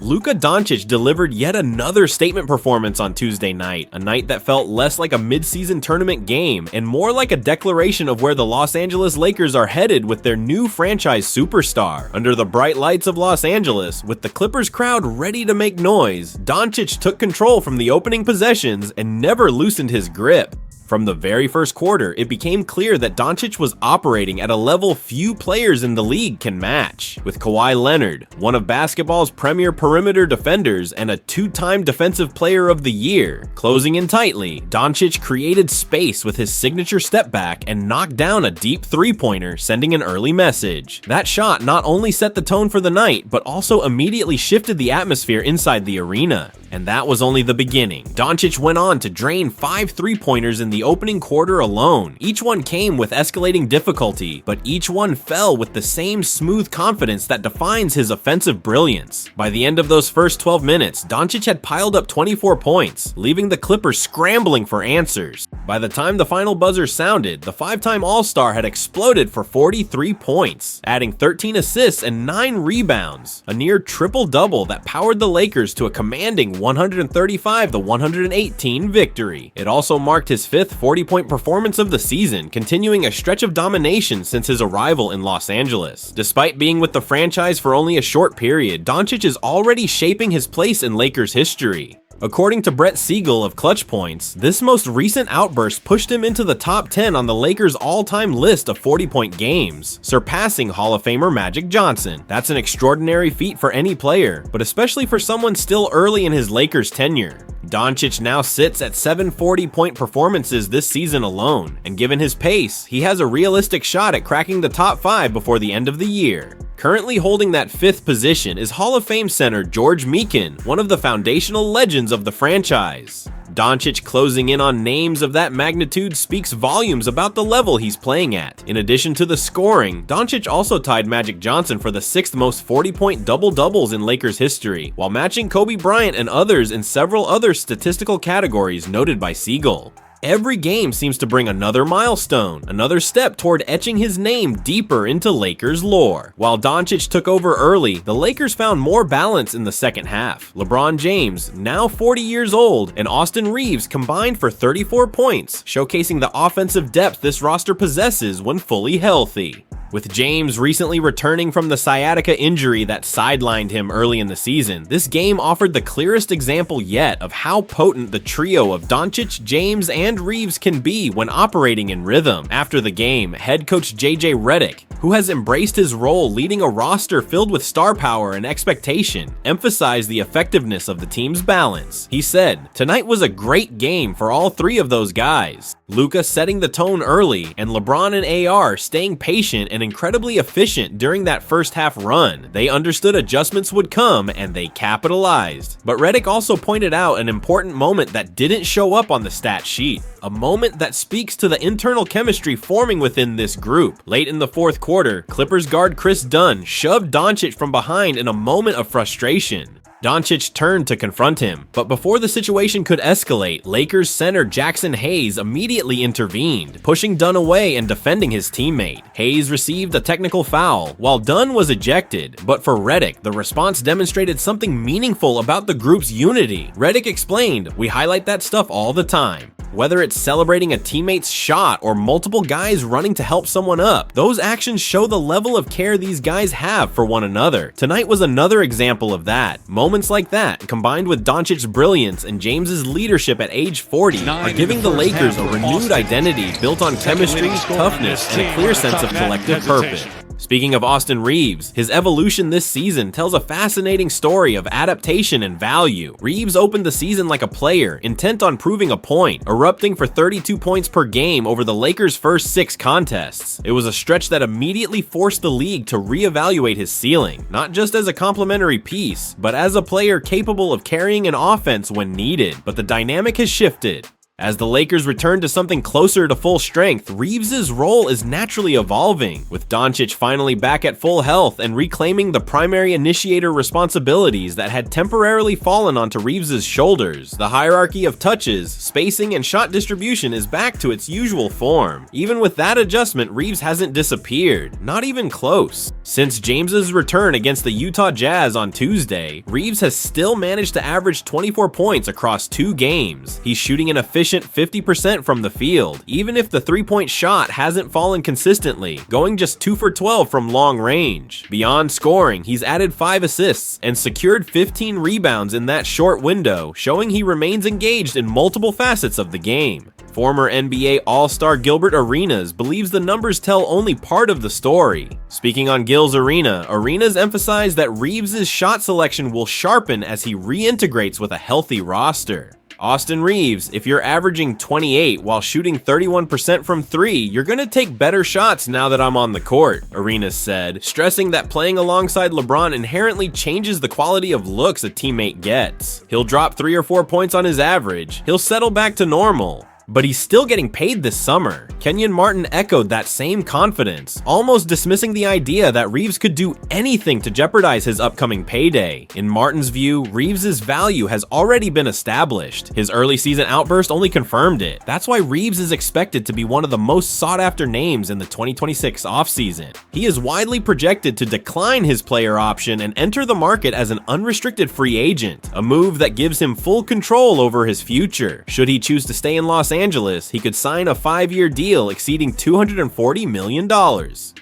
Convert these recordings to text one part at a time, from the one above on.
Luka Doncic delivered yet another statement performance on Tuesday night, a night that felt less like a mid-season tournament game and more like a declaration of where the Los Angeles Lakers are headed with their new franchise superstar. Under the bright lights of Los Angeles, with the Clippers crowd ready to make noise, Doncic took control from the opening possessions and never loosened his grip. From the very first quarter, it became clear that Doncic was operating at a level few players in the league can match. With Kawhi Leonard, one of basketball's premier perimeter defenders and a two-time Defensive Player of the Year, closing in tightly, Doncic created space with his signature step back and knocked down a deep three-pointer, sending an early message. That shot not only set the tone for the night, but also immediately shifted the atmosphere inside the arena. And that was only the beginning. Doncic went on to drain 5 three-pointers in the opening quarter alone. Each one came with escalating difficulty, but each one fell with the same smooth confidence that defines his offensive brilliance. By the end of those first 12 minutes, Doncic had piled up 24 points, leaving the Clippers scrambling for answers. By the time the final buzzer sounded, the 5-time All-Star had exploded for 43 points, adding 13 assists and 9 rebounds, a near triple-double that powered the Lakers to a commanding 135-118 victory. It also marked his 5th 40-point performance of the season, continuing a stretch of domination since his arrival in Los Angeles. Despite being with the franchise for only a short period, Doncic is already shaping his place in Lakers history. According to Brett Siegel of Clutch Points, this most recent outburst pushed him into the top 10 on the Lakers' all-time list of 40-point games, surpassing Hall of Famer Magic Johnson. That's an extraordinary feat for any player, but especially for someone still early in his Lakers tenure. Doncic now sits at 7 40-point performances this season alone, and given his pace, he has a realistic shot at cracking the top 5 before the end of the year. Currently holding that 5th position is Hall of Fame center George Mikan, one of the foundational legends of the franchise. Doncic closing in on names of that magnitude speaks volumes about the level he's playing at. In addition to the scoring, Doncic also tied Magic Johnson for the 6th most 40-point double-doubles in Lakers history, while matching Kobe Bryant and others in several other statistical categories noted by Siegel. Every game seems to bring another milestone, another step toward etching his name deeper into Lakers lore. While Doncic took over early, the Lakers found more balance in the second half. LeBron James, now 40 years old, and Austin Reaves combined for 34 points, showcasing the offensive depth this roster possesses when fully healthy. With James recently returning from the sciatica injury that sidelined him early in the season, this game offered the clearest example yet of how potent the trio of Doncic, James, and Reaves can be when operating in rhythm. After the game, head coach JJ Redick, who has embraced his role leading a roster filled with star power and expectation, emphasized the effectiveness of the team's balance. He said, "Tonight was a great game for all 3 of those guys. Luka setting the tone early, and LeBron and AR staying patient and incredibly efficient during that first half run. They understood adjustments would come, and they capitalized." But Redick also pointed out an important moment that didn't show up on the stat sheet, a moment that speaks to the internal chemistry forming within this group. Late in the 4th quarter, Clippers guard Chris Dunn shoved Doncic from behind in a moment of frustration. Doncic turned to confront him, but before the situation could escalate, Lakers center Jackson Hayes immediately intervened, pushing Dunn away and defending his teammate. Hayes received a technical foul, while Dunn was ejected, but for Redick, the response demonstrated something meaningful about the group's unity. Redick explained, "We highlight that stuff all the time. Whether it's celebrating a teammate's shot or multiple guys running to help someone up, those actions show the level of care these guys have for one another. Tonight was another example of that. Moments like that, combined with Doncic's brilliance and James's leadership at age 40, are giving the Lakers a renewed identity built on chemistry, toughness, and a clear sense of collective purpose. Speaking of Austin Reaves, his evolution this season tells a fascinating story of adaptation and value. Reaves opened the season like a player, intent on proving a point, erupting for 32 points per game over the Lakers' first 6 contests. It was a stretch that immediately forced the league to reevaluate his ceiling, not just as a complementary piece, but as a player capable of carrying an offense when needed. But the dynamic has shifted. As the Lakers return to something closer to full strength, Reaves' role is naturally evolving, with Doncic finally back at full health and reclaiming the primary initiator responsibilities that had temporarily fallen onto Reaves' shoulders. The hierarchy of touches, spacing, and shot distribution is back to its usual form. Even with that adjustment, Reaves hasn't disappeared, not even close. Since James's return against the Utah Jazz on Tuesday, Reaves has still managed to average 24 points across 2 games. He's shooting an efficient 50% from the field, even if the three-point shot hasn't fallen consistently, going just 2 for 12 from long range. Beyond scoring, he's added 5 assists and secured 15 rebounds in that short window, showing he remains engaged in multiple facets of the game. Former NBA All-Star Gilbert Arenas believes the numbers tell only part of the story. Speaking on Gil's Arenas emphasized that Reaves' shot selection will sharpen as he reintegrates with a healthy roster. Austin Reaves, if you're averaging 28 while shooting 31% from 3, you're gonna take better shots now that I'm on the court, Arenas said, stressing that playing alongside LeBron inherently changes the quality of looks a teammate gets. He'll drop 3 or 4 points on his average, he'll settle back to normal. But he's still getting paid this summer. Kenyon Martin echoed that same confidence, almost dismissing the idea that Reaves could do anything to jeopardize his upcoming payday. In Martin's view, Reaves' value has already been established. His early season outburst only confirmed it. That's why Reaves is expected to be one of the most sought-after names in the 2026 offseason. He is widely projected to decline his player option and enter the market as an unrestricted free agent, a move that gives him full control over his future. Should he choose to stay in Los Angeles, he could sign a 5-year deal exceeding $240 million.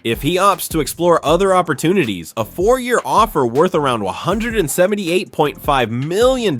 If he opts to explore other opportunities, a 4-year offer worth around $178.5 million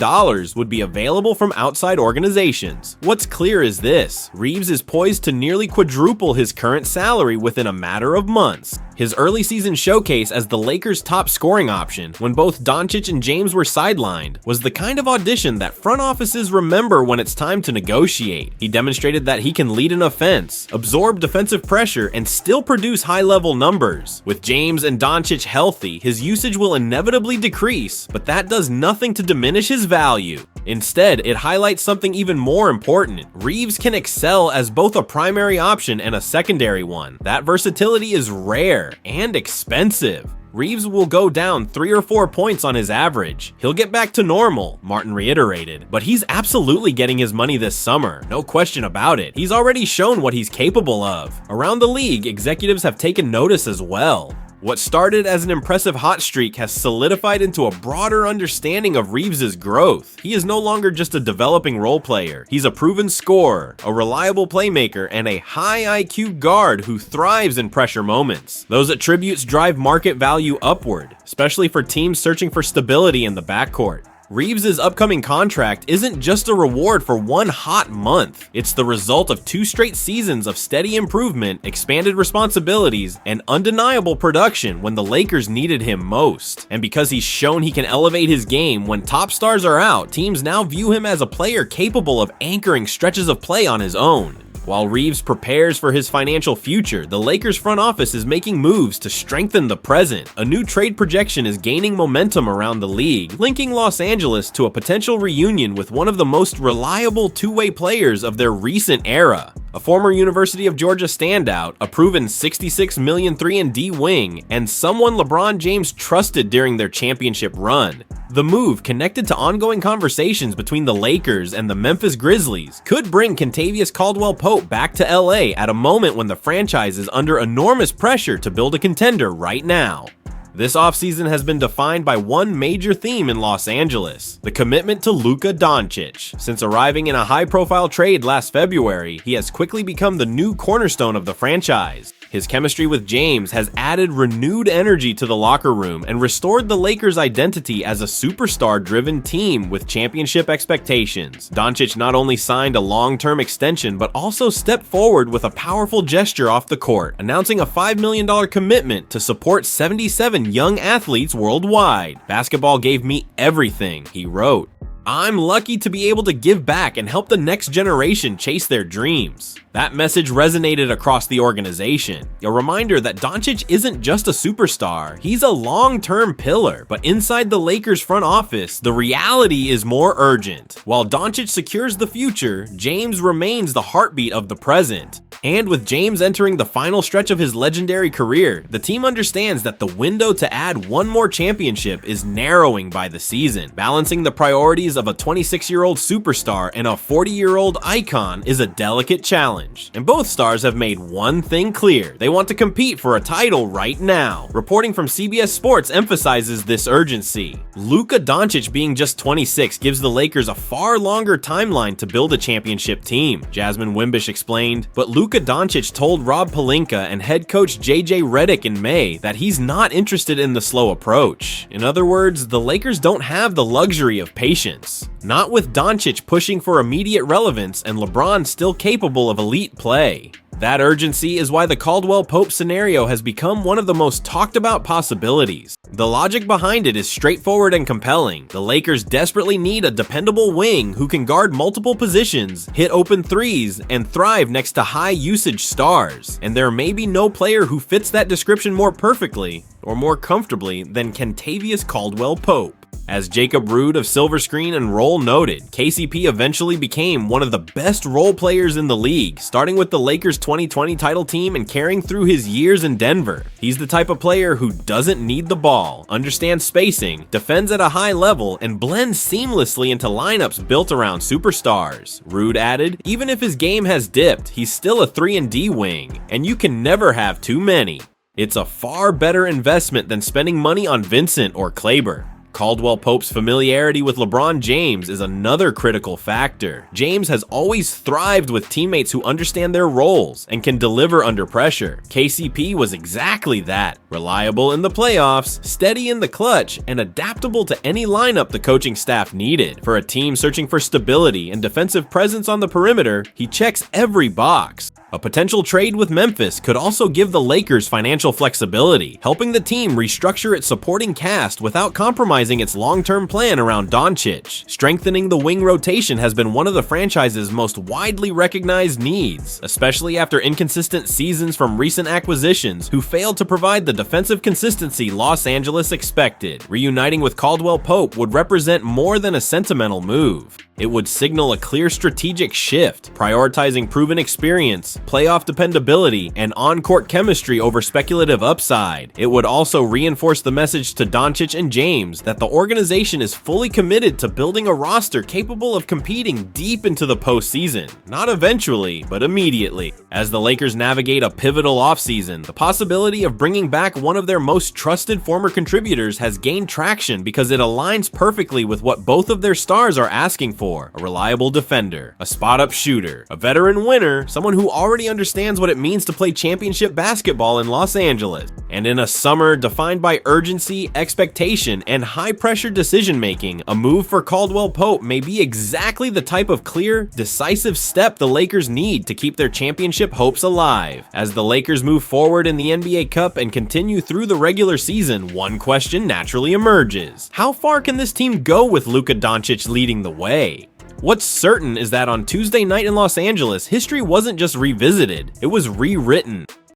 would be available from outside organizations. What's clear is this: Reaves is poised to nearly quadruple his current salary within a matter of months. His early season showcase as the Lakers' top scoring option, when both Doncic and James were sidelined, was the kind of audition that front offices remember when it's time to negotiate. He demonstrated that he can lead an offense, absorb defensive pressure, and still produce high-level numbers. With James and Doncic healthy, his usage will inevitably decrease, but that does nothing to diminish his value. Instead, it highlights something even more important. Reaves can excel as both a primary option and a secondary one. That versatility is rare and expensive. Reaves will go down 3 or 4 points on his average. He'll get back to normal, Martin reiterated, but he's absolutely getting his money this summer, no question about it. He's already shown what he's capable of. Around the league, executives have taken notice as well. What started as an impressive hot streak has solidified into a broader understanding of Reaves' growth. He is no longer just a developing role player. He's a proven scorer, a reliable playmaker, and a high IQ guard who thrives in pressure moments. Those attributes drive market value upward, especially for teams searching for stability in the backcourt. Reaves' upcoming contract isn't just a reward for one hot month. It's the result of 2 straight seasons of steady improvement, expanded responsibilities, and undeniable production when the Lakers needed him most. And because he's shown he can elevate his game when top stars are out, teams now view him as a player capable of anchoring stretches of play on his own. While Reaves prepares for his financial future, the Lakers front office is making moves to strengthen the present. A new trade projection is gaining momentum around the league, linking Los Angeles to a potential reunion with one of the most reliable two-way players of their recent era. A former University of Georgia standout, a proven $66 million 3-and-D wing, and someone LeBron James trusted during their championship run. The move, connected to ongoing conversations between the Lakers and the Memphis Grizzlies, could bring Kentavious Caldwell-Pope back to LA at a moment when the franchise is under enormous pressure to build a contender right now. This offseason has been defined by one major theme in Los Angeles: the commitment to Luka Doncic. Since arriving in a high-profile trade last February, he has quickly become the new cornerstone of the franchise. His chemistry with James has added renewed energy to the locker room and restored the Lakers' identity as a superstar-driven team with championship expectations. Doncic not only signed a long-term extension, but also stepped forward with a powerful gesture off the court, announcing a $5 million commitment to support 77 young athletes worldwide. "Basketball gave me everything," he wrote. "I'm lucky to be able to give back and help the next generation chase their dreams." That message resonated across the organization, a reminder that Doncic isn't just a superstar, he's a long-term pillar. But inside the Lakers front office, the reality is more urgent. While Doncic secures the future, James remains the heartbeat of the present. And with James entering the final stretch of his legendary career, the team understands that the window to add one more championship is narrowing by the season. Balancing the priorities of a 26-year-old superstar and a 40-year-old icon is a delicate challenge. And both stars have made one thing clear: they want to compete for a title right now. Reporting from CBS Sports emphasizes this urgency. Luka Doncic being just 26 gives the Lakers a far longer timeline to build a championship team, Jasmine Wimbish explained. But Luka Doncic told Rob Pelinka and head coach JJ Redick in May that he's not interested in the slow approach. In other words, the Lakers don't have the luxury of patience. Not with Doncic pushing for immediate relevance and LeBron still capable of elite play. That urgency is why the Caldwell-Pope scenario has become one of the most talked about possibilities. The logic behind it is straightforward and compelling. The Lakers desperately need a dependable wing who can guard multiple positions, hit open threes, and thrive next to high-usage stars. And there may be no player who fits that description more perfectly or more comfortably than Kentavious Caldwell-Pope. As Jacob Rude of Silver Screen and Roll noted, KCP eventually became one of the best role players in the league, starting with the Lakers' 2020 title team and carrying through his years in Denver. He's the type of player who doesn't need the ball, understands spacing, defends at a high level, and blends seamlessly into lineups built around superstars. Rude added, even if his game has dipped, he's still a 3-and-D wing, and you can never have too many. It's a far better investment than spending money on Vincent or Kleber. Caldwell-Pope's familiarity with LeBron James is another critical factor. James has always thrived with teammates who understand their roles and can deliver under pressure. KCP was exactly that. Reliable in the playoffs, steady in the clutch, and adaptable to any lineup the coaching staff needed. For a team searching for stability and defensive presence on the perimeter, he checks every box. A potential trade with Memphis could also give the Lakers financial flexibility, helping the team restructure its supporting cast without compromising its long-term plan around Doncic. Strengthening the wing rotation has been one of the franchise's most widely recognized needs, especially after inconsistent seasons from recent acquisitions who failed to provide the defensive consistency Los Angeles expected. Reuniting with Caldwell-Pope would represent more than a sentimental move. It would signal a clear strategic shift, prioritizing proven experience, playoff dependability, and on-court chemistry over speculative upside. It would also reinforce the message to Doncic and James that the organization is fully committed to building a roster capable of competing deep into the postseason. Not eventually, but immediately. As the Lakers navigate a pivotal offseason, the possibility of bringing back one of their most trusted former contributors has gained traction because it aligns perfectly with what both of their stars are asking for. A reliable defender, a spot-up shooter, a veteran winner, someone who already understands what it means to play championship basketball in Los Angeles. And in a summer defined by urgency, expectation, and high-pressure decision-making, a move for Caldwell-Pope may be exactly the type of clear, decisive step the Lakers need to keep their championship hopes alive. As the Lakers move forward in the NBA Cup and continue through the regular season, one question naturally emerges. How far can this team go with Luka Doncic leading the way? What's certain is that on Tuesday night in Los Angeles, history wasn't just revisited, it was rewritten.